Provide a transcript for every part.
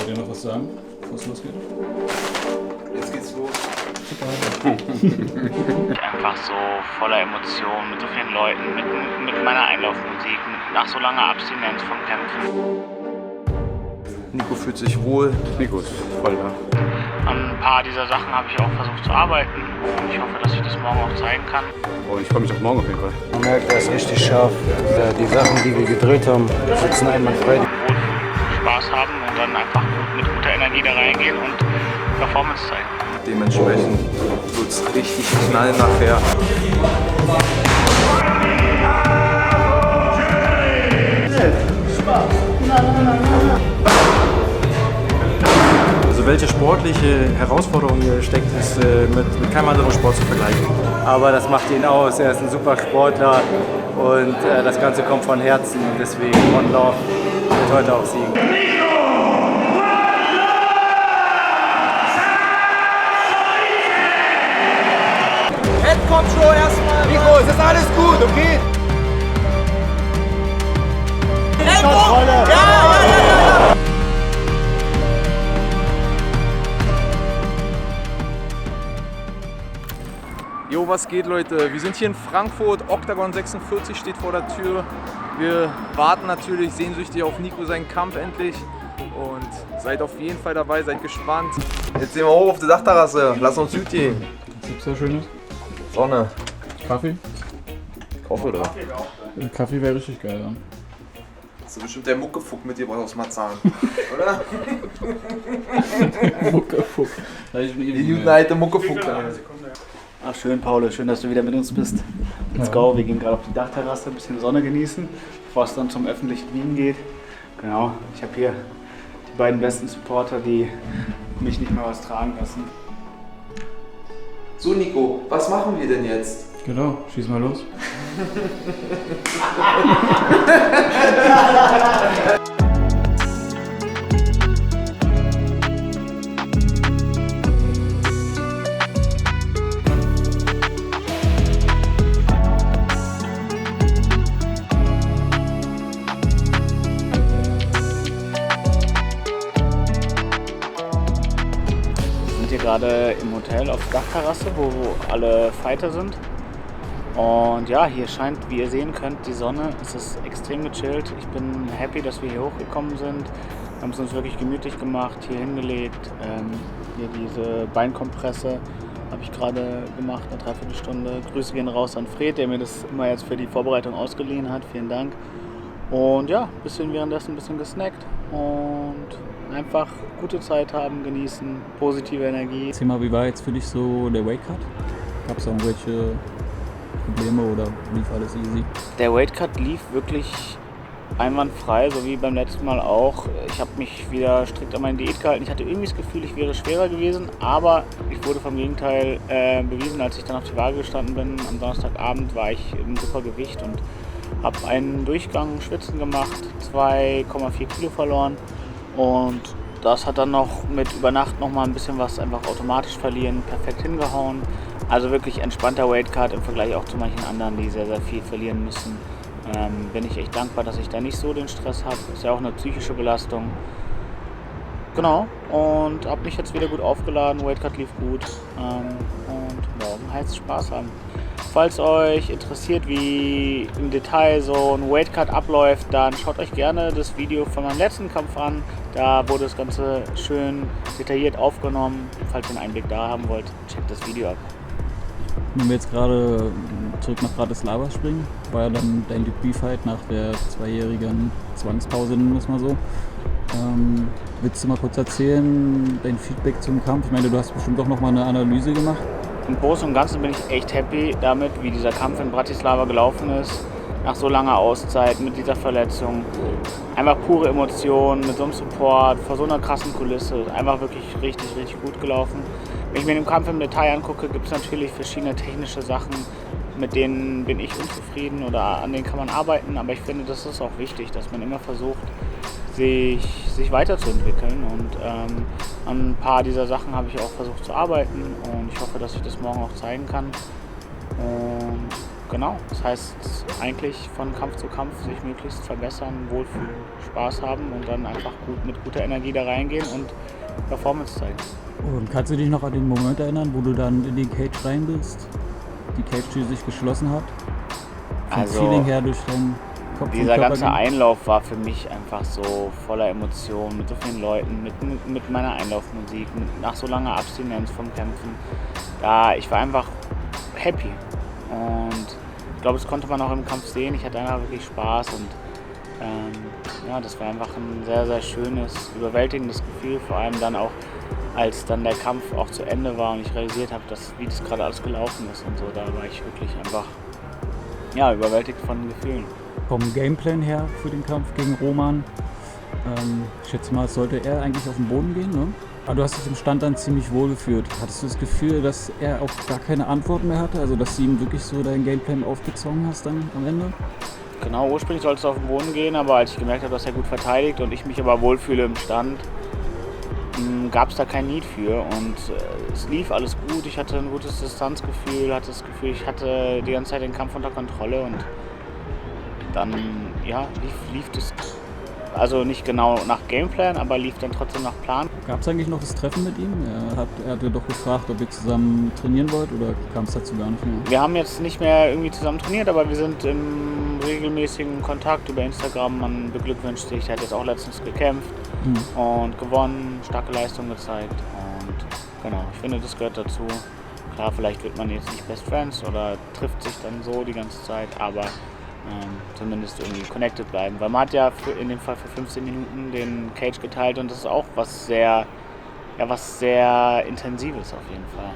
Wollt ihr noch was sagen, bevor es losgeht? Jetzt geht's los. Einfach so voller Emotionen, mit so vielen Leuten, mit meiner Einlaufmusik, nach so langer Abstinenz vom Kämpfen. Nico fühlt sich wohl. Nico ist voll da. An ein paar dieser Sachen habe ich auch versucht zu arbeiten und ich hoffe, dass ich das morgen auch zeigen kann. Oh, ich freue mich auf morgen auf jeden Fall. Man merkt, er ist richtig scharf. Die Sachen, die wir gedreht haben, sitzen einwandfrei. Wohlfühl, Spaß haben und dann einfach mit guter Energie da reingehen und Performance zeigen. Dementsprechend wird's richtig knallen nachher. Also welche sportliche Herausforderung hier steckt, ist mit keinem anderen Sport zu vergleichen. Aber das macht ihn aus. Er ist ein super Sportler und das Ganze kommt von Herzen. Und deswegen One Love wird heute auch siegen. Head Control erstmal. Nico, es ist alles gut, okay? Kontrolle! Ja! Jo, was geht, Leute? Wir sind hier in Frankfurt, Octagon 46 steht vor der Tür. Wir warten natürlich sehnsüchtig auf Nico seinen Kampf endlich und seid auf jeden Fall dabei, seid gespannt. Jetzt gehen wir hoch auf die Dachterrasse, lass uns gut gehen. Was gibt's da Schönes? Sonne. Kaffee? Kaffee oder? Kaffee wäre richtig geil, ja. Das ist bestimmt der Muckefuck mit dir aus Marzahn, oder? Muckefuck. Die guten alte Muckefuck. Ach schön, Paul, schön, dass du wieder mit uns bist. Let's go, wir gehen gerade auf die Dachterrasse, ein bisschen Sonne genießen, bevor es dann zum öffentlichen Wiegen geht. Genau, ich habe hier die beiden besten Supporter, die mich nicht mehr was tragen lassen. So Nico, was machen wir denn jetzt? Genau, schieß mal los. Wir sind hier gerade im Hotel auf der Dachterrasse, wo alle Fighter sind. Und ja, hier scheint, wie ihr sehen könnt, die Sonne. Es ist extrem gechillt. Ich bin happy, dass wir hier hochgekommen sind. Wir haben es uns wirklich gemütlich gemacht, hier hingelegt. Hier diese Beinkompresse habe ich gerade gemacht, eine Dreiviertelstunde. Grüße gehen raus an Fred, der mir das immer jetzt für die Vorbereitung ausgeliehen hat. Vielen Dank. Und ja, währenddessen ein bisschen gesnackt und einfach gute Zeit haben, genießen, positive Energie. Erzähl mal, wie war jetzt für dich so der Weightcut? Gab es irgendwelche Probleme oder lief alles easy? Der Weightcut lief wirklich einwandfrei, so wie beim letzten Mal auch. Ich habe mich wieder strikt an meine Diät gehalten. Ich hatte irgendwie das Gefühl, ich wäre schwerer gewesen, aber ich wurde vom Gegenteil bewiesen, als ich dann auf die Waage gestanden bin. Am Donnerstagabend war ich im super Gewicht und habe einen Durchgang Schwitzen gemacht, 2,4 Kilo verloren und das hat dann noch mit über Nacht noch mal ein bisschen was einfach automatisch verlieren, perfekt hingehauen. Also wirklich entspannter Weightcut im Vergleich auch zu manchen anderen, die sehr, sehr viel verlieren müssen. Bin ich echt dankbar, dass ich da nicht so den Stress habe. Ist ja auch eine psychische Belastung. Genau, und habe mich jetzt wieder gut aufgeladen, Weightcut lief gut und morgen heißt es Spaß haben. Falls euch interessiert, wie im Detail so ein Weightcut abläuft, dann schaut euch gerne das Video von meinem letzten Kampf an. Da wurde das Ganze schön detailliert aufgenommen. Falls ihr einen Einblick da haben wollt, checkt das Video ab. Wenn wir jetzt gerade zurück nach Bratislava springen, war ja dann dein Debüt-Fight nach der 2-jährigen Zwangspause, nennen wir es mal so. Willst du mal kurz erzählen, dein Feedback zum Kampf? Ich meine, du hast bestimmt auch noch mal eine Analyse gemacht. Im Großen und Ganzen bin ich echt happy damit, wie dieser Kampf in Bratislava gelaufen ist. Nach so langer Auszeit, mit dieser Verletzung. Einfach pure Emotionen, mit so einem Support, vor so einer krassen Kulisse. Einfach wirklich richtig, richtig gut gelaufen. Wenn ich mir den Kampf im Detail angucke, gibt es natürlich verschiedene technische Sachen, mit denen bin ich unzufrieden oder an denen kann man arbeiten. Aber ich finde, das ist auch wichtig, dass man immer versucht, sich weiterzuentwickeln. Und an ein paar dieser Sachen habe ich auch versucht zu arbeiten und ich hoffe, dass ich das morgen auch zeigen kann. Und genau, das heißt eigentlich von Kampf zu Kampf sich möglichst verbessern, wohlfühlen, Spaß haben und dann einfach mit guter Energie da reingehen und Performance zeigen. Und kannst du dich noch an den Moment erinnern, wo du dann in die Cage rein bist? Die Cage, die sich geschlossen hat? Vom Also, Feeling her durch deinen Kopf und dieser Körper ganze ging? Einlauf war für mich einfach so voller Emotionen, mit so vielen Leuten, mit meiner Einlaufmusik, nach so langer Abstinenz vom Kämpfen. Ich war einfach happy und ich glaube, das konnte man auch im Kampf sehen. Ich hatte einfach wirklich Spaß und das war einfach ein sehr, sehr schönes, überwältigendes Gefühl, vor allem dann auch, als dann der Kampf auch zu Ende war und ich realisiert habe, wie das gerade alles gelaufen ist und so, da war ich wirklich einfach überwältigt von Gefühlen. Vom Gameplan her für den Kampf gegen Roman, ich schätze mal, sollte er eigentlich auf den Boden gehen, ne? Aber du hast dich im Stand dann ziemlich wohl gefühlt. Hattest du das Gefühl, dass er auch gar keine Antwort mehr hatte? Also, dass du ihm wirklich so deinen Gameplan aufgezogen hast dann am Ende? Genau, ursprünglich sollte es auf den Boden gehen, aber als ich gemerkt habe, dass er gut verteidigt und ich mich aber wohlfühle im Stand, gab es da kein Need für und es lief alles gut. Ich hatte ein gutes Distanzgefühl, hatte das Gefühl, ich hatte die ganze Zeit den Kampf unter Kontrolle und dann lief das, also nicht genau nach Gameplan, aber lief dann trotzdem nach Plan. Gab es eigentlich noch das Treffen mit ihm? Er hatte doch gefragt, ob ihr zusammen trainieren wollt oder kam es dazu gar nicht mehr? Wir haben jetzt nicht mehr irgendwie zusammen trainiert, aber wir sind im regelmäßigen Kontakt über Instagram. Man beglückwünscht sich, der hat jetzt auch letztens gekämpft und gewonnen, starke Leistung gezeigt und genau, ich finde, das gehört dazu. Klar, vielleicht wird man jetzt nicht Best Friends oder trifft sich dann so die ganze Zeit, aber zumindest irgendwie connected bleiben. Weil man hat ja in dem Fall für 15 Minuten den Cage geteilt und das ist auch was sehr Intensives auf jeden Fall.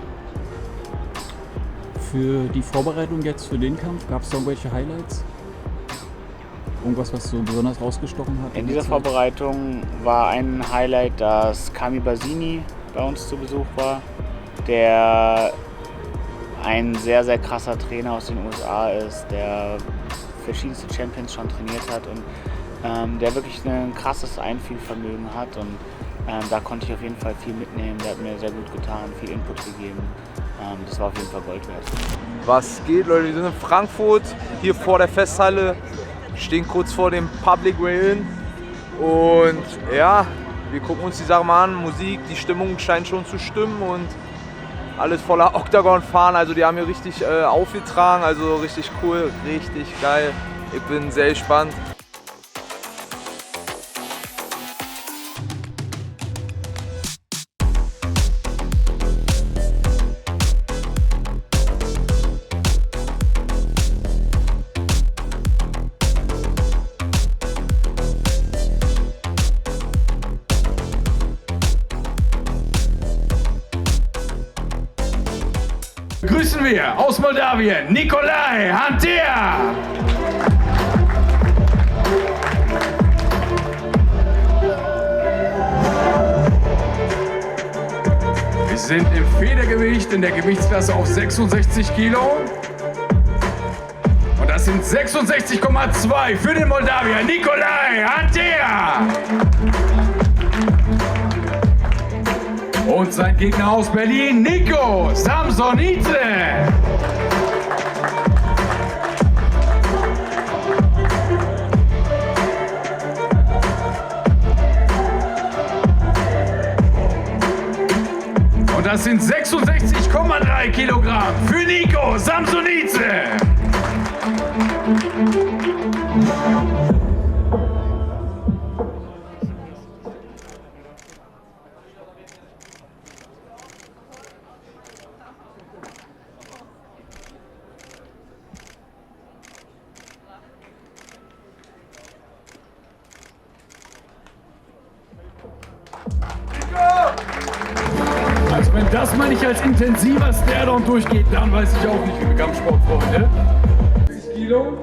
Für die Vorbereitung jetzt für den Kampf, gab es da irgendwelche Highlights? Irgendwas, was so besonders rausgestochen hat? In dieser Vorbereitung war ein Highlight, dass Kami Basini bei uns zu Besuch war, der ein sehr, sehr krasser Trainer aus den USA ist, der verschiedenste Champions schon trainiert hat und der wirklich ein krasses Einfühlvermögen hat und da konnte ich auf jeden Fall viel mitnehmen, der hat mir sehr gut getan, viel Input gegeben, das war auf jeden Fall Gold wert. Was geht, Leute? Wir sind in Frankfurt, hier vor der Festhalle, stehen kurz vor dem Public Rail und ja, wir gucken uns die Sache mal an, Musik, die Stimmung scheint schon zu stimmen und alles voller Octagon-Fahnen, also die haben hier richtig aufgetragen, also richtig cool, richtig geil. Ich bin sehr gespannt. Grüßen wir aus Moldawien, Nikolai Hantea! Wir sind im Federgewicht in der Gewichtsklasse auf 66 Kilo. Und das sind 66,2 für den Moldawier Nikolai Hantea! Und sein Gegner aus Berlin, Nico Samsonidze. Und das sind 66,3 Kilogramm für Nico Samsonidze. Also wenn das mal nicht als intensiver Stairdown durchgeht, dann weiß ich auch nicht, wie Kampfsport, Freunde. 6 Kilo.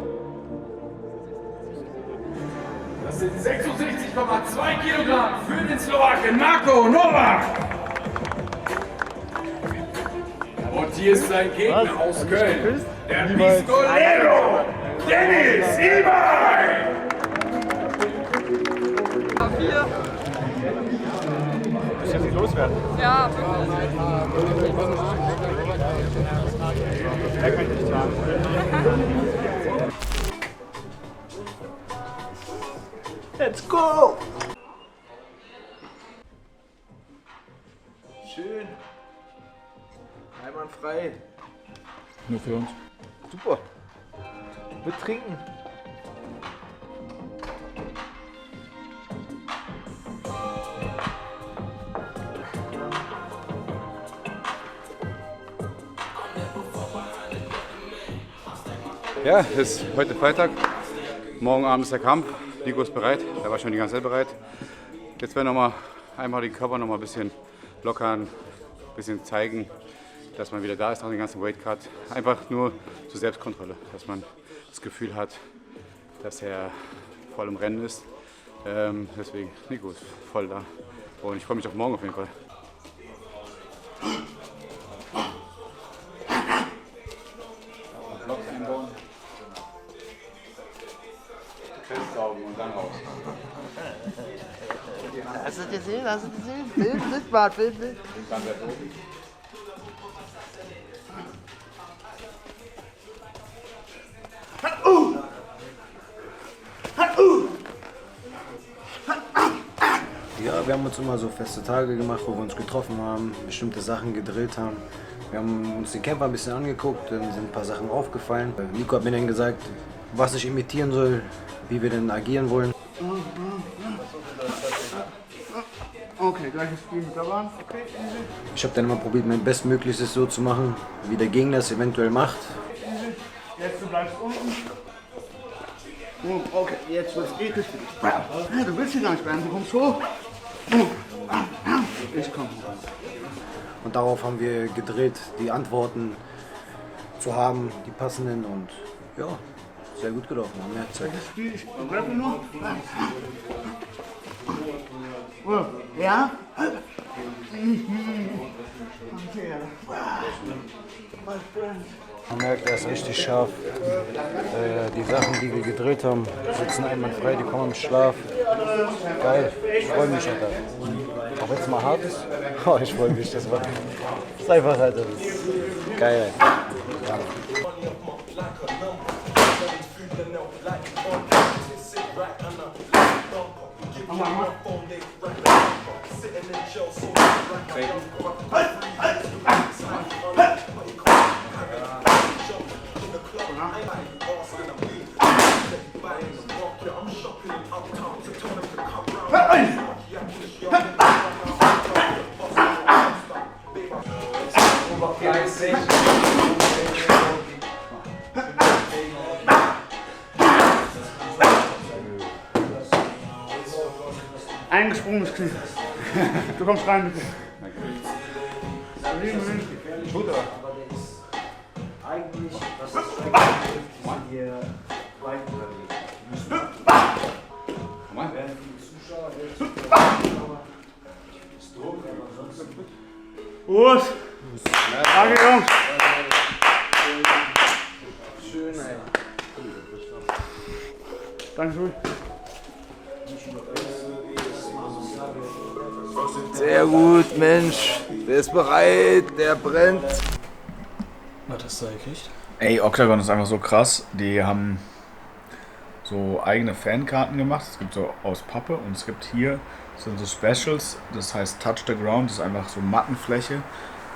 Das sind 66,2 Kilogramm für den Slowaken Marko Novak. Und hier ist sein Gegner aus Köln, der Pistolero Dennis Ibay. Ja, wirklich. Let's go! Schön. Einwandfrei. Nur für uns. Super. Mit Trinken. Ja, es ist heute Freitag. Morgen Abend ist der Kampf. Nico ist bereit. Er war schon die ganze Zeit bereit. Jetzt werden wir einmal den Körper noch mal ein bisschen lockern, ein bisschen zeigen, dass man wieder da ist nach dem ganzen Weightcut. Einfach nur zur Selbstkontrolle, dass man das Gefühl hat, dass er voll im Rennen ist. Deswegen, Nico ist voll da. Und ich freue mich auf morgen auf jeden Fall. Und dann raus. Hast du das gesehen? Hast du das gesehen? Film, Sitzbad, Film. Dann der oben. Ja, wir haben uns immer so feste Tage gemacht, wo wir uns getroffen haben, bestimmte Sachen gedrillt haben. Wir haben uns den Kämpfer ein bisschen angeguckt, dann sind ein paar Sachen aufgefallen. Nico hat mir dann gesagt, was ich imitieren soll, wie wir denn agieren wollen. Okay, gleiches Spiel mit der Bahn. Okay, easy. Ich habe dann immer probiert, mein Bestmöglichstes so zu machen, wie der Gegner es eventuell macht. Easy. Jetzt du bleibst unten. Okay, jetzt wird's eklig für dich. Ja, du willst hier gar nicht bleiben, du kommst hoch. Ich komm. Und darauf haben wir gedreht, die Antworten zu haben, die passenden, und ja, sehr gut gelaufen, haben mehr Zeit. Gleiches Spiel, ich grabbe nur. Ja? Man merkt, er ist richtig scharf. Die Sachen, die wir gedrillt haben, sitzen einwandfrei, die kommen im Schlaf. Geil, ich freue mich, Alter. Auch wenn es mal hart ist, oh, ich freue mich, das ist einfach, Alter, das ist geil, Alter. Ja. Eingesprungenes Knie. Du kommst rein, bitte. Eigentlich, was ist hier weit werden viele Zuschauer, Urs! Danke, Jungs! Schön, ey. Danke schön. Sehr gut, Mensch. Der ist bereit, der brennt. Was hast du gekriegt? Ey, Octagon ist einfach so krass. Die haben so eigene Fankarten gemacht. Es gibt so aus Pappe und es gibt hier sind so Specials. Das heißt Touch the Ground. Das ist einfach so Mattenfläche.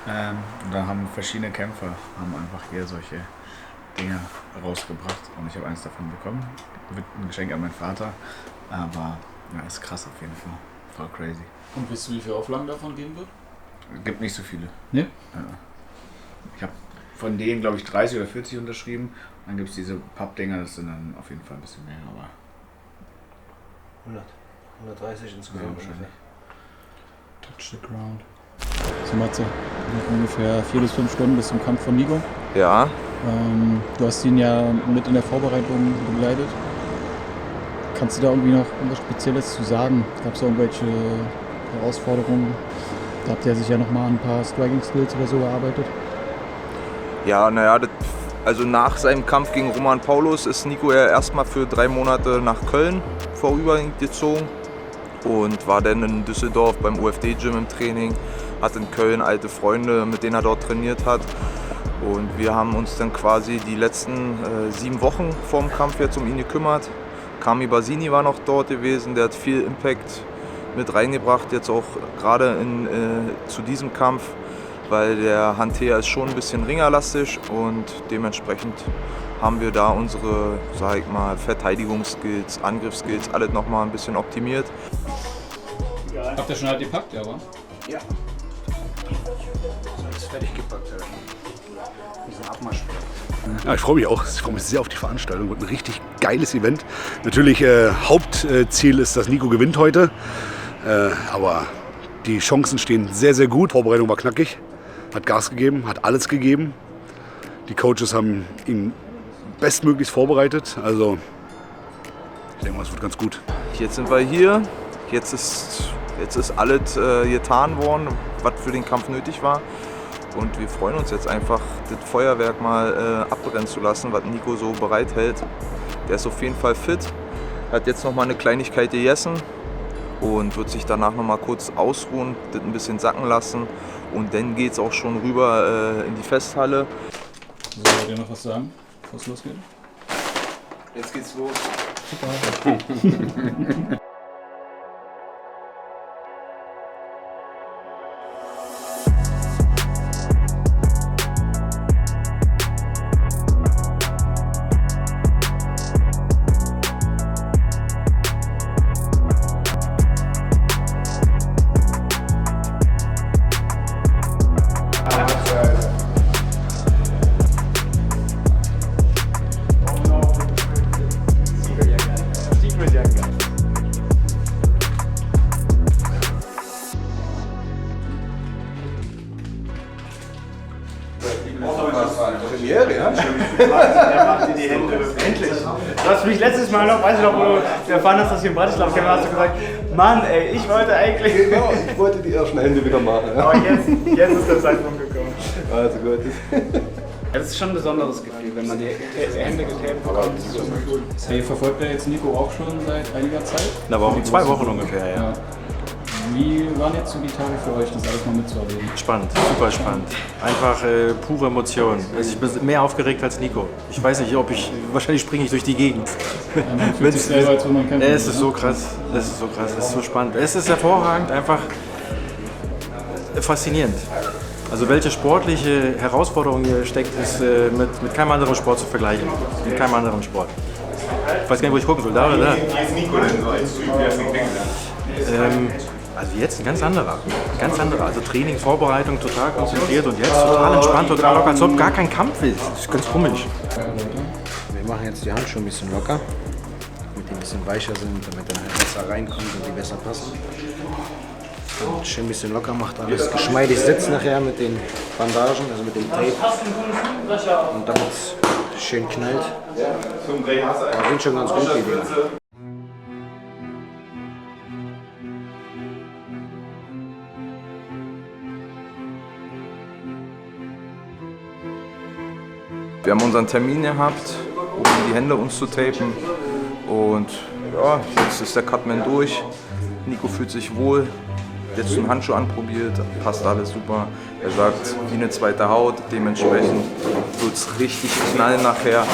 Und da haben verschiedene Kämpfer haben einfach hier solche Dinge rausgebracht. Und ich habe eins davon bekommen. Wird ein Geschenk an meinen Vater. Aber ja, ist krass auf jeden Fall. Voll crazy. Und weißt du, wie viele Auflagen davon geben wird? Gibt nicht so viele. Ne? Ja. Ich habe von denen, glaube ich, 30 oder 40 unterschrieben. Dann gibt es diese Pappdinger, das sind dann auf jeden Fall ein bisschen mehr. Aber 130 insgesamt wahrscheinlich. Touch the ground. So, Matze, noch ungefähr 4 bis 5 Stunden bis zum Kampf von Nico. Ja. Du hast ihn ja mit in der Vorbereitung begleitet. Kannst du da irgendwie noch irgendwas Spezielles zu sagen? Gab es irgendwelche Herausforderungen? Da habt ihr sicher noch mal ein paar Striking Skills oder so erarbeitet. Ja, naja, also nach seinem Kampf gegen Roman Paulus ist Nico ja erstmal für 3 Monate nach Köln vorübergehend gezogen und war dann in Düsseldorf beim UFD-Gym im Training hat in Köln alte Freunde, mit denen er dort trainiert hat. Und wir haben uns dann quasi die letzten 7 Wochen vor dem Kampf jetzt um ihn gekümmert. Kami Basini war noch dort gewesen, der hat viel Impact mit reingebracht, jetzt auch gerade zu diesem Kampf, weil der Hantea ist schon ein bisschen ringerlastig und dementsprechend haben wir da unsere, sag ich mal, Verteidigungsskills, Angriffsskills, alles nochmal ein bisschen optimiert. Habt ihr schon halt gepackt, ja, wa? Ja. Alles fertig gepackt, ja. Diesen Abmarsch. Ja, ich freue mich auch. Ich freue mich sehr auf die Veranstaltung. Wird ein richtig geiles Event. Natürlich, Hauptziel ist, dass Nico gewinnt heute. Aber die Chancen stehen sehr, sehr gut. Die Vorbereitung war knackig. Hat Gas gegeben, hat alles gegeben. Die Coaches haben ihn bestmöglichst vorbereitet. Also, ich denke mal, es wird ganz gut. Jetzt sind wir hier. Jetzt ist alles getan worden, was für den Kampf nötig war. Und wir freuen uns jetzt einfach, das Feuerwerk mal abbrennen zu lassen, was Nico so bereithält. Der ist auf jeden Fall fit, hat jetzt noch mal eine Kleinigkeit gegessen und wird sich danach noch mal kurz ausruhen, das ein bisschen sacken lassen. Und dann geht es auch schon rüber in die Festhalle. So, wollt ihr noch was sagen, bevor es losgeht? Jetzt geht's los. Super. Premiere, ja? Er macht dir die Hände. Endlich. Du hast mich letztes Mal noch, weiß ich noch, wo du erfahren hast, dass ich in Bratislava käme, hast du gesagt, Mann, ey, ich wollte eigentlich... Genau, ich wollte die ersten Hände wieder machen. Ja. Aber jetzt ist der Zeitpunkt gekommen. Also gut. Das ist schon ein besonderes Gefühl, wenn man die Hände getaped bekommt. Hey, verfolgt ihr jetzt Nico auch schon seit einiger Zeit? Na, aber 2 Wochen ungefähr, ja. Wie waren jetzt so die Tage für euch, das alles mal mitzuerleben? Spannend, super spannend. Einfach pure Emotion. Also ich bin mehr aufgeregt als Nico. Ich weiß nicht, wahrscheinlich springe ich durch die Gegend. Ja, man fühlt sich selber, als wenn man kämpfen Es ist so krass, es ist so krass, es ist so spannend. Es ist hervorragend, einfach faszinierend. Also welche sportliche Herausforderung hier steckt, ist mit keinem anderen Sport zu vergleichen. Mit keinem anderen Sport. Ich weiß gar nicht, wo ich gucken soll. Da oder da? Wie ist Nico denn so als Typ? Wie hast du ihn kennengelernt? Also jetzt ein ganz anderer. Also Training, Vorbereitung, total konzentriert und jetzt total entspannt, total locker, als ob gar kein Kampf ist. Das ist ganz komisch. Wir machen jetzt die Handschuhe ein bisschen locker, damit die ein bisschen weicher sind, damit dann halt besser reinkommt und die besser passen. Und schön ein bisschen locker, macht alles geschmeidig Sitz nachher mit den Bandagen, also mit dem Tape. Und damit es schön knallt. Aber sind schon ganz gut die Dinger. Wir haben unseren Termin gehabt, um die Hände uns zu tapen. Und ja, jetzt ist der Cutman durch. Nico fühlt sich wohl. Jetzt den Handschuh anprobiert, passt alles super. Er sagt, wie eine zweite Haut, dementsprechend wird es richtig knallen nachher.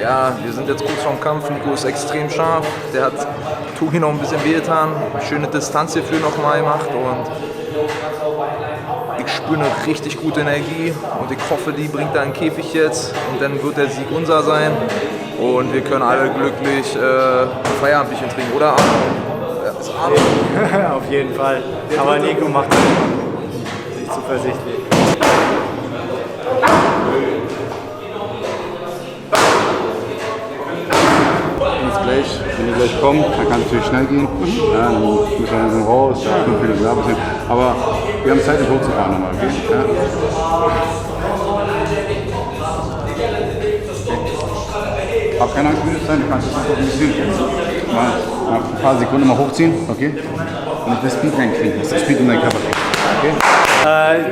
Ja, wir sind jetzt kurz vorm Kampf. Nico ist extrem scharf. Der hat Tugi noch ein bisschen wehgetan. Schöne Distanz hierfür nochmal gemacht. Und ich spüre eine richtig gute Energie. Und ich hoffe, die bringt er in den Käfig jetzt. Und dann wird der Sieg unser sein. Und wir können alle glücklich ein Feierabendbierchen trinken, oder Arno? Ja, ist Arno. Auf jeden Fall. Aber Nico macht das nicht zuversichtlich. Wenn die gleich kommen, dann kann es natürlich schnell gehen. Ja, dann müssen wir langsam raus, 5 Minuten da bisschen. Aber wir haben Zeit, nicht hochzufahren nochmal. Okay? Ja. Hab keine Angst, müde sein, du kannst es einfach ein bisschen mal ein paar Sekunden mal hochziehen, okay? Und das Speed reinkriegen, dass das Speed in deinen Körper kriegt. Okay?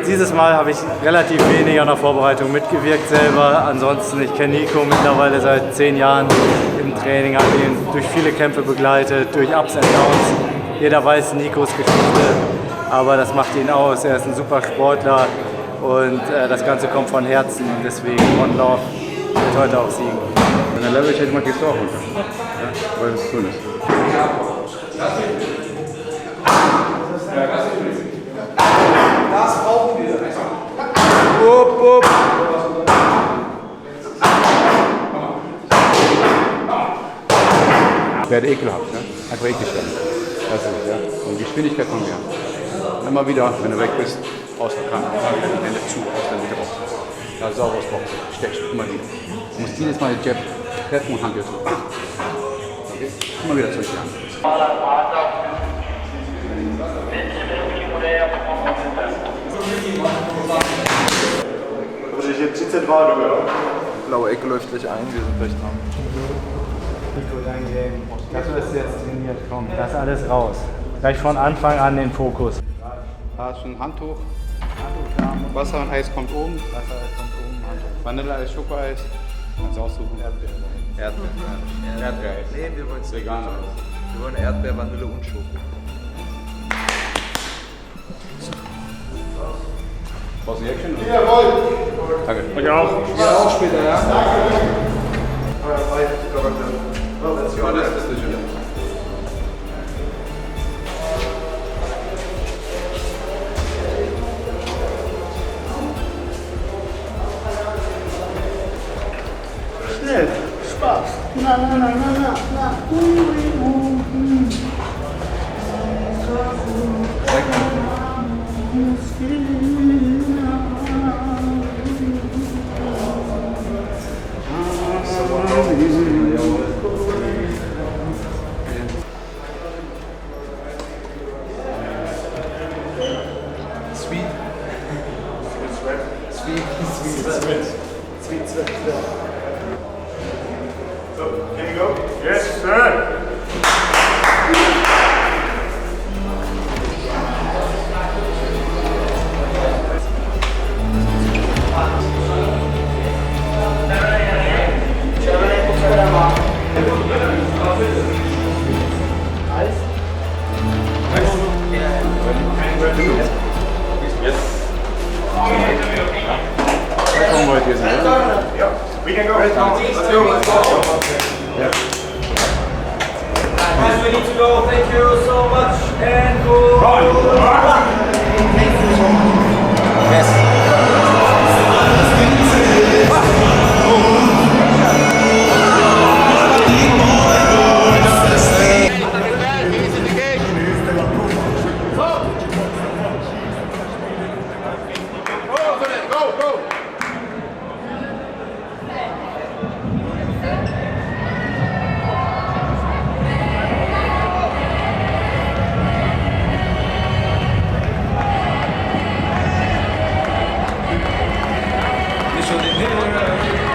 Dieses Mal habe ich relativ wenig an der Vorbereitung mitgewirkt selber. Ansonsten, ich kenne Nico mittlerweile seit 10 Jahren im Training, habe ihn durch viele Kämpfe begleitet, durch Ups and Downs. Jeder weiß Nikos Geschichte, aber das macht ihn aus. Er ist ein super Sportler und das Ganze kommt von Herzen. Deswegen One Love wird heute auch siegen. Wenn der Level steht, gehst du auch runter. Ja? Weil es cool ist. Das brauchen wir. Upp, upp. Werde ekelhaft, ne? Einfach eklig werden. Das ist es, ja. Und Geschwindigkeit von mir. Immer wieder, wenn du weg bist, aus der Kante. Die Hände zu, aus der Mitte raus. Ja, sauberes Boxen. Steckst immer wieder. Du musst jedes Mal den Jab treffen und Handel drücken. Okay? Immer wieder zurückjagen. Blaue Ecke läuft gleich ein, wir sind gleich dran. Nico, dein Game. Das ist jetzt trainiert, komm, das alles raus. Gleich von Anfang an den Fokus. Da ist schon ein Handtuch. Wasser und Eis kommt oben. Handtuch. Vanilleeis, Schokoeis. Kannst du aussuchen. Erdbeereis. Nee, wir wollen es vegan. Wir wollen Erdbeer, Vanille und Schoko. Brauchst du die Action? Jawohl! Danke. Ich auch. Ja, auch später, ja? Ja, das ist nicht schön. Schnell, Spaß. Na, na, na, na, na, na. We can go. Let's go. Let's go. Yeah. Guys, we need to go. Thank you so much. And go. Yes. Mission in here.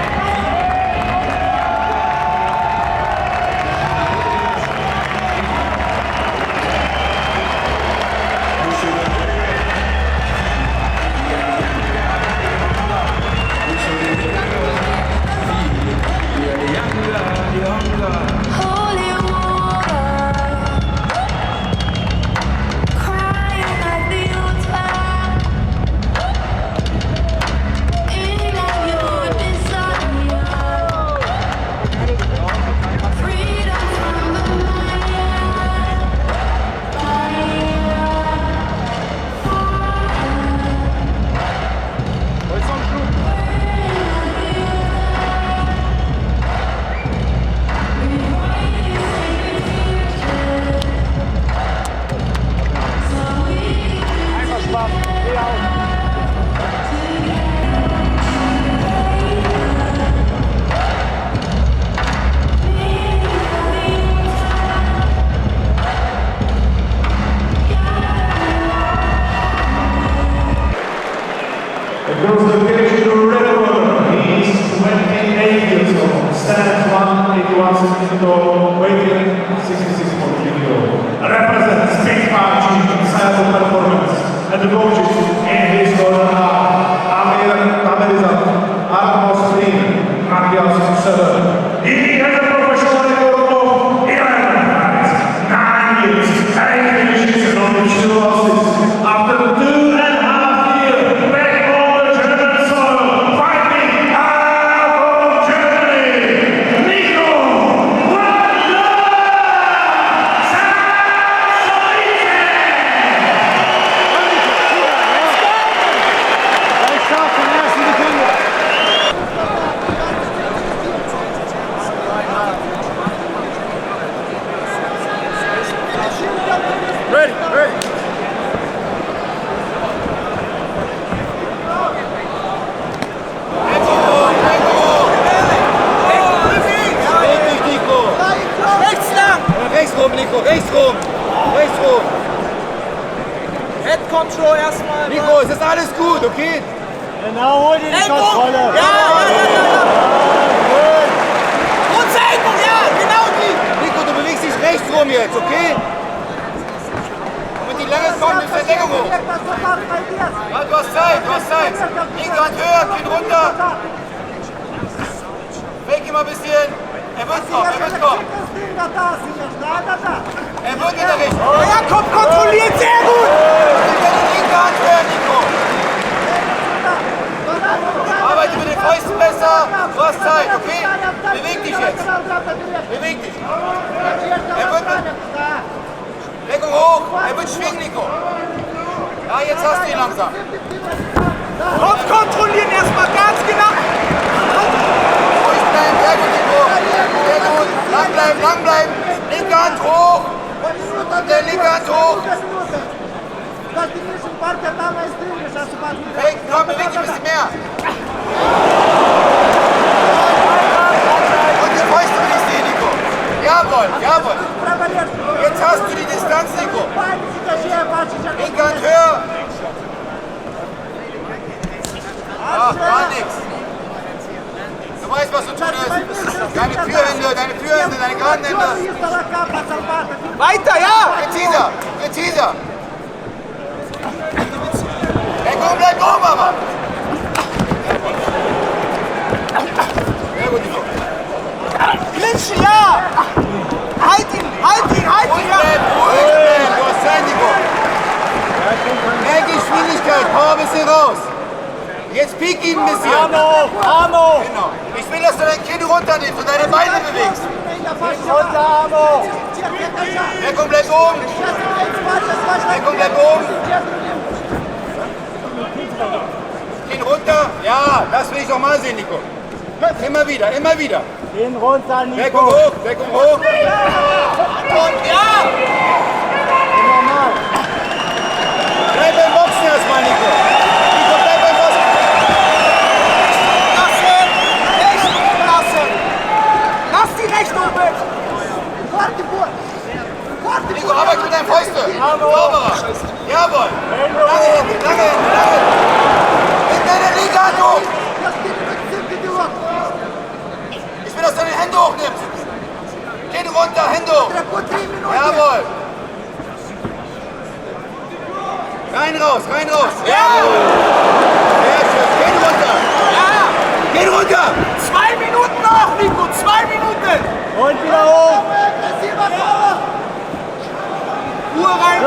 Ready, ready. Rechts lang! Rechts rum, Nico, rechts rum! Rechts rum! Head Control erstmal. Nico, es ist alles gut, okay? Genau, hol dir die Kontrolle. Ja! Grundsenkung, ja, genau die! Nico, du bewegst dich rechts rum jetzt, okay? Und wenn die Länge kommt, ist Verlängerung hoch. Ja, du hast Zeit, du hast Zeit. Linke Hand höher, Kinn runter. Fake immer ein bisschen. Er wird kommen, er wird kommen. Er wird in der Richtung. Ja, Kopf kontrolliert, sehr gut! Ich werde die linke Hand hören, Nico. Arbeite mit den Fäusten besser. Du hast Zeit, okay? Beweg dich jetzt. Beweg dich. Er wird mit Deckung hoch. Er wird schwingen, Nico. Ja, jetzt hast du ihn langsam. Kopf kontrollieren erstmal, ganz genau! Ruhig bleiben, sehr gut, Nico. Sehr gut. Lang bleiben, lang bleiben. Linke Hand hoch. Der linke Hand hoch. Fake, komm, beweg dich ein bisschen mehr. Und die Fäuste will ich sehen, Nico. Jawohl, jawohl. Jetzt hast du die Distanz, Nico. Linke Hand höher. Ach, gar nichts. Du weißt, was zu tun ist. Deine Führhände, deine geraden Hände. Weiter, ja! Präziser, präziser. Bleib oben, aber. Sehr gut, Nico. Clinchen, ja! Halt ihn, Ruhig ja! bleiben, du hast Zeit, Nico. Mehr Geschwindigkeit, Power ein bisschen raus. Jetzt piek ihn ein bisschen. Arno! Genau. Ich will, dass du dein Kinn runternimmst und deine Beine bewegst. Runter, Arno! Deckung bleibt oben. Deckung bleibt oben. Kinn runter. Ja, das will ich doch mal sehen, Nico. Immer wieder, immer wieder. Gehen runter, Nico! Deckung hoch, Deckung hoch. Und ja! Normal! Bleib beim Boxen erstmal, Nico. Nico, bleib beim Boxen. Lass die Rechnung weg! Nico, arbeit mit deinen Fäusten. Sauberer. Jawohl. Lange Hände, lange Hände, lange Hände. Mit deiner linken Hand hoch. Ich will, dass du deine Hände hochnimmst. Kinn runter, Hände hoch. Jawohl. Rein raus, rein raus. Jawohl. Sehr schön. Kinn runter. Ja! Kinn runter. 2 Minuten noch, Nico! 2 Minuten! Und wieder hoch! Ruhe rein,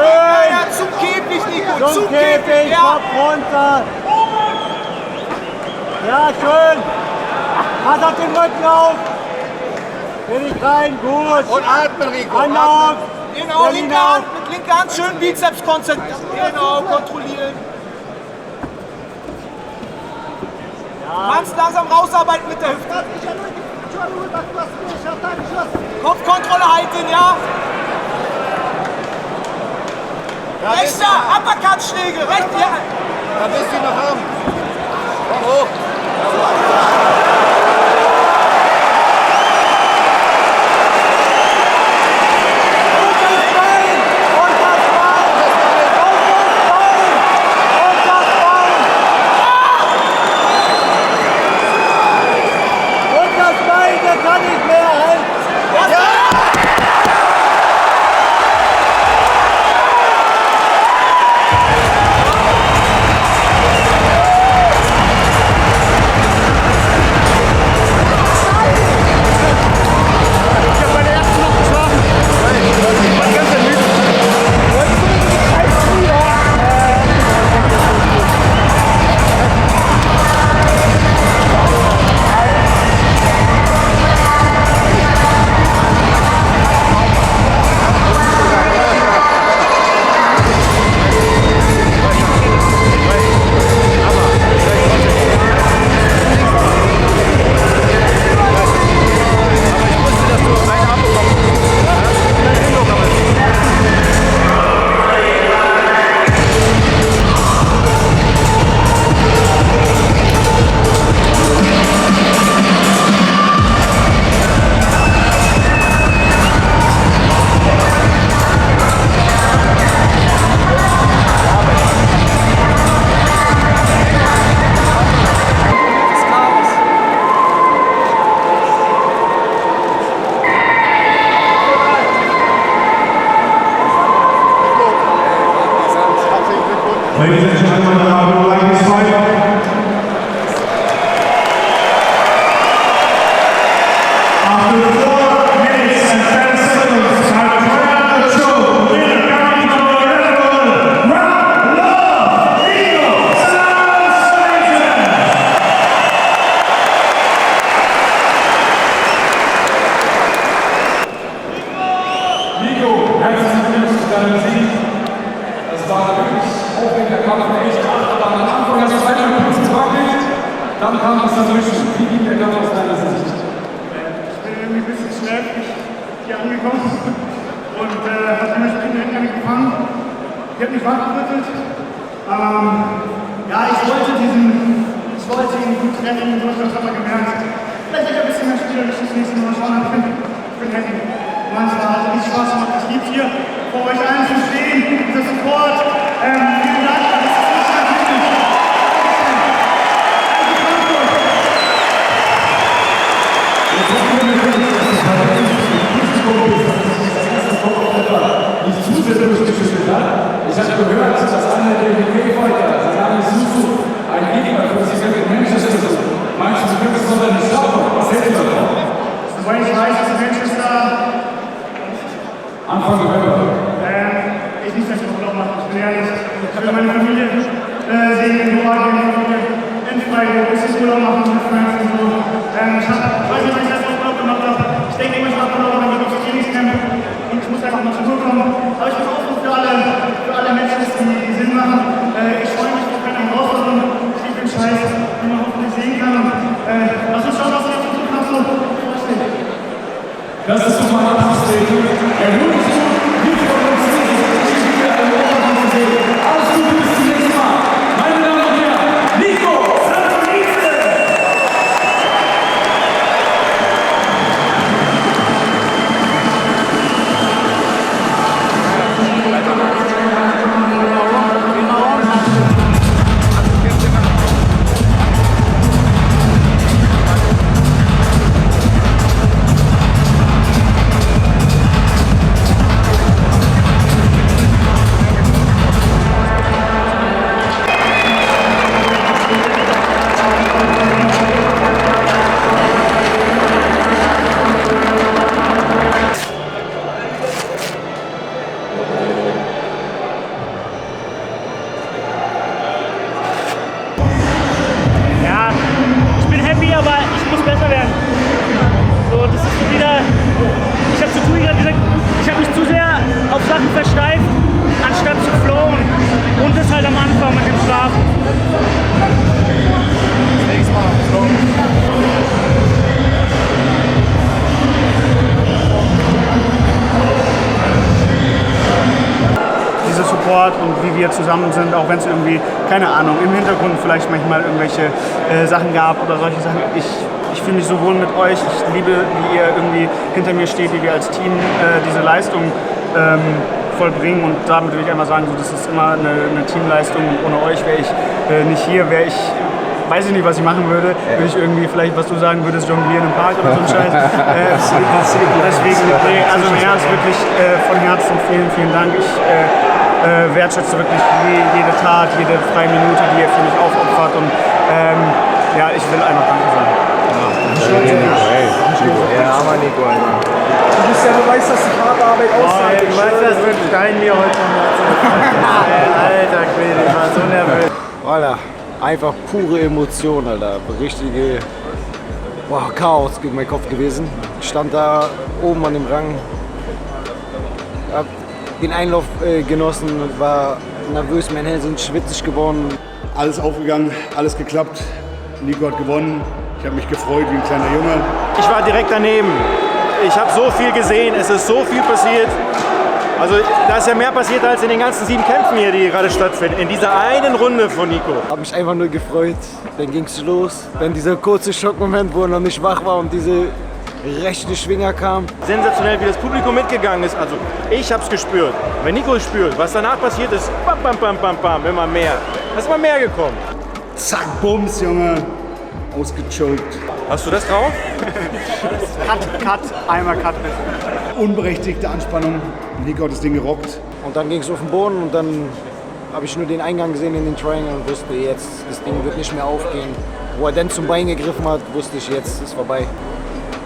ja, zum Käfig, Nico! Zum Käfig, ja! Kopf runter! Ja, schön! Pass auf den Rücken auf! Geh nicht rein, gut! Und atmen, Rico. Hand auf! Genau, linke Hand, mit linker Hand schön Bizeps konzentrieren. Genau, kontrollieren. Ganz langsam rausarbeiten mit der Hüfte. Kopfkontrolle halten, ja? Rechter, Uppercut-Schläge, rechts, ja. Da willst du ihn noch haben. Komm hoch. Kann nicht mehr halten! Ja! Dann kam es dazwischen. Wie ging der Kampf aus deiner Sicht? Ich bin irgendwie ein bisschen schläfrig hier angekommen und hat dementsprechend direkt angefangen. Ich habe mich wachgerüttelt. Ja, ich wollte ihn gut treffen und so, das hat man gemerkt. Vielleicht hätte er ein bisschen mehr spielerisch das nächste Mal schauen. Ich bin happy. Mann, es hat richtig Spaß gemacht. Ich liebe hier vor euch allen zu stehen, dieser Support. Vielen Dank. Das ist nicht ganz wichtig. Nicht zu sehr durchgeschüttelt hat. Ich habe gehört, dass einer der UK-Fighter, sein Name ist Yusuf, ein Gegner für sich in Manchester ist. Meinst du, du könntest noch deine Strafe? Was hältst du davon? Soweit ich weiß, ist Manchester Anfang November. Ich nicht, dass ich Urlaub mache, ich bin ehrlich. Ich will meine Familie sehen in Georgien, meine Familie in Freiburg, ein bisschen Urlaub machen mit Friends und so. Ich weiß nicht, was ich letztes Mal Urlaub gemacht habe. Ich denke, ich mache Urlaub, dann gehe ich aufs Trainingscamp und ich muss einfach mal zur Tour kommen. Aber ich bin offen für alle Matches, die Sinn machen. Ich freue mich auf keine Herausforderung. Ich liebe den Scheiß, den man hoffentlich sehen kann. Lass uns schauen, was wir jetzt versucht haben. Das ist doch mal ein Abschlussstatement. Er wünscht uns, wie von uns alles Gute bis zum nächsten Mal. Meine Damen und Herren, Nico Santonice! Und wie wir zusammen sind, auch wenn es irgendwie, keine Ahnung, im Hintergrund vielleicht manchmal irgendwelche Sachen gab oder solche Sachen. Ich fühle mich so wohl mit euch. Ich liebe, wie ihr irgendwie hinter mir steht, wie wir als Team diese Leistung vollbringen. Und damit will ich einmal sagen, so, das ist immer eine Teamleistung. Ohne euch wäre ich nicht hier, weiß ich nicht, was ich machen würde. Würde ich irgendwie vielleicht, was du sagen würdest, jonglieren im Park oder so ein Scheiß. Deswegen, also im Ernst, wirklich von Herzen vielen, vielen Dank. Ich wertschätze wirklich jede Tat, jede freie Minute, die ihr für mich aufopfert. Und ja, ich will einfach Danke sagen. Ja, aber Nico, Alter. Du weißt, dass die harte Arbeit auszahlt. Ich weiß, das wird Stein mir heute noch. Alter Quelle, ich war so nervös. Alter, einfach pure Emotion, Alter. Richtige Chaos gegen meinen Kopf gewesen. Ich stand da oben an dem Rang, hab den Einlauf genossen, war nervös, meine Hände sind schwitzig geworden. Alles aufgegangen, alles geklappt. Nico hat gewonnen. Ich habe mich gefreut wie ein kleiner Junge. Ich war direkt daneben. Ich habe so viel gesehen, es ist so viel passiert. Also da ist ja mehr passiert als in den ganzen 7 Kämpfen hier, die gerade stattfinden. In dieser einen Runde von Nico. Ich habe mich einfach nur gefreut. Dann ging es los. Dann dieser kurze Schockmoment, wo er noch nicht wach war und diese rechte Schwinger kam. Sensationell, wie das Publikum mitgegangen ist. Also ich habe es gespürt. Wenn Nico es spürt, was danach passiert ist, bam, bam, bam, bam, bam, immer mehr. Da ist immer mehr gekommen. Zack, Bums, Junge. Ausgechoked. Hast du das drauf? Cut, einmal Cut bitte. Unberechtigte Anspannung. Nico hat das Ding gerockt. Und dann ging es auf den Boden und dann habe ich nur den Eingang gesehen in den Triangle und wusste jetzt, das Ding wird nicht mehr aufgehen. Wo er dann zum Bein gegriffen hat, wusste ich, jetzt ist vorbei.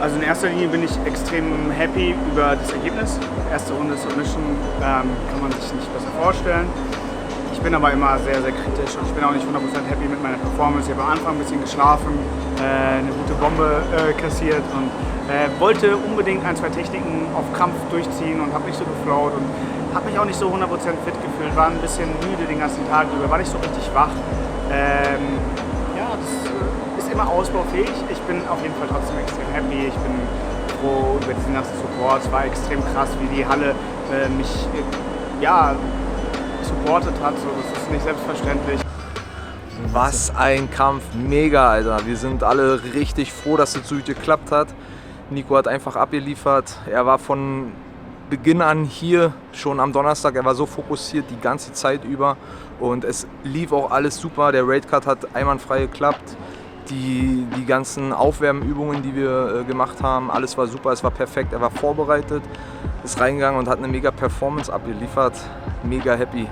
Also in erster Linie bin ich extrem happy über das Ergebnis. Erste Runde Submission kann man sich nicht besser vorstellen. Ich bin aber immer sehr, sehr kritisch und ich bin auch nicht 100% happy mit meiner Performance. Ich habe am Anfang ein bisschen geschlafen, eine gute Bombe kassiert und wollte unbedingt 1, 2 Techniken auf Krampf durchziehen und habe nicht so geflowt und habe mich auch nicht so 100% fit gefühlt, war ein bisschen müde den ganzen Tag über, war nicht so richtig wach. Ja, das ist immer ausbaufähig. Ich bin auf jeden Fall trotzdem extrem happy. Ich bin froh über diesen ganzen Support. Es war extrem krass, wie die Halle mich supportet hat. So, das ist nicht selbstverständlich. Was ein Kampf, mega, Alter. Wir sind alle richtig froh, dass es so gut geklappt hat. Nico hat einfach abgeliefert. Er war von Beginn an hier, schon am Donnerstag. Er war so fokussiert die ganze Zeit über und es lief auch alles super. Der Raidcut hat einwandfrei geklappt. Die ganzen Aufwärmübungen, die wir gemacht haben, alles war super, es war perfekt. Er war vorbereitet, ist reingegangen und hat eine mega Performance abgeliefert. Mega happy.